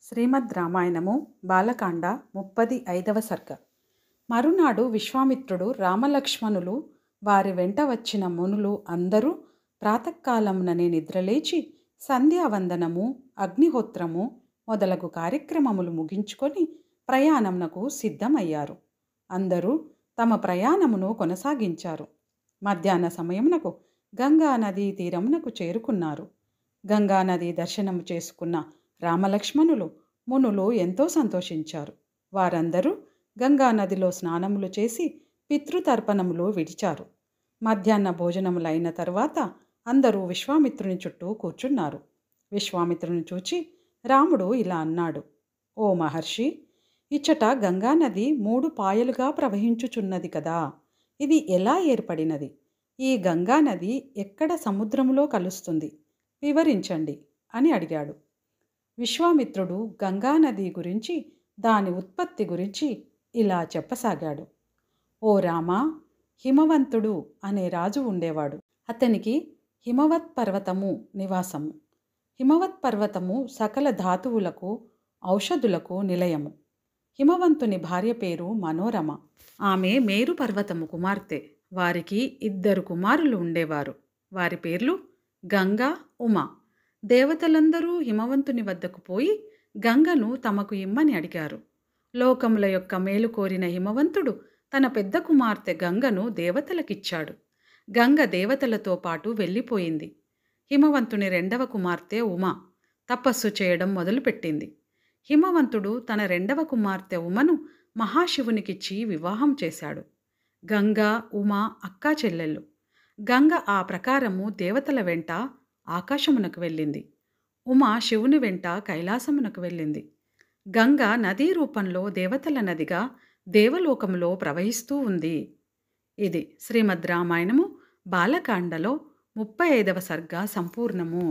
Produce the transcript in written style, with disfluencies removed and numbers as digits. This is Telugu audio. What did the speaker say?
శ్రీమద్ రామాయణము బాలకాండ 35వ సర్గ. మరునాడు విశ్వామిత్రుడు రామలక్ష్మణులు వారి వెంట వచ్చిన మునులు అందరూ ప్రాతకాలముననే నిద్రలేచి సంధ్యావందనము, అగ్నిహోత్రము మొదలగు కార్యక్రమములు ముగించుకొని ప్రయాణమునకు సిద్ధమయ్యారు. అందరూ తమ ప్రయాణమును కొనసాగించారు. మధ్యాహ్న సమయమునకు గంగానదీ తీరమునకు చేరుకున్నారు. గంగానది దర్శనము చేసుకున్న రామలక్ష్మణులు మునులు ఎంతో సంతోషించారు. వారందరూ గంగానదిలో స్నానములు చేసి పితృతర్పణములు విడిచారు. మధ్యాహ్న భోజనములైన తరువాత అందరూ విశ్వామిత్రుని చుట్టూ కూర్చున్నారు. విశ్వామిత్రుని చూచి రాముడు ఇలా అన్నాడు: ఓ మహర్షి, ఇచ్చట గంగానది 3 పాయలుగా ప్రవహించుచున్నది కదా, ఇది ఎలా ఏర్పడినది? ఈ గంగానది ఎక్కడ సముద్రములో కలుస్తుంది? వివరించండి అని అడిగాడు. విశ్వామిత్రుడు గంగానది గురించి, దాని ఉత్పత్తి గురించి ఇలా చెప్పసాగాడు. ఓ రామా, హిమవంతుడు అనే రాజు ఉండేవాడు. అతనికి హిమవత్ పర్వతము నివాసము. హిమవత్ పర్వతము సకల ధాతువులకు, ఔషధులకు నిలయము. హిమవంతుని భార్య పేరు మనోరమ. ఆమె మేరు పర్వతము కుమార్తె. వారికి 2 కుమారులు ఉండేవారు. వారి పేర్లు గంగా, ఉమా. దేవతలందరూ హిమవంతుని వద్దకు పోయి గంగను తమకు ఇమ్మని అడిగారు. లోకముల యొక్క మేలు కోరిన హిమవంతుడు తన పెద్ద కుమార్తె గంగను దేవతలకిచ్చాడు. గంగ దేవతలతో పాటు వెళ్ళిపోయింది. హిమవంతుని 2వ కుమార్తె ఉమా తపస్సు చేయడం మొదలుపెట్టింది. హిమవంతుడు తన 2వ కుమార్తె ఉమను మహాశివునికిచ్చి వివాహం చేశాడు. గంగా, ఉమా అక్కా చెల్లెళ్ళు. గంగ ఆ ప్రకారము దేవతల వెంట ఆకాశమునకు వెళ్ళింది. ఉమా శివుని వెంట కైలాసమునకు వెళ్ళింది. గంగ నదీ రూపంలో దేవతల నదిగా దేవలోకములో ప్రవహిస్తూ ఉంది. ఇది శ్రీమద్ రామాయణము బాలకాండలో 35వ సర్గ సంపూర్ణము.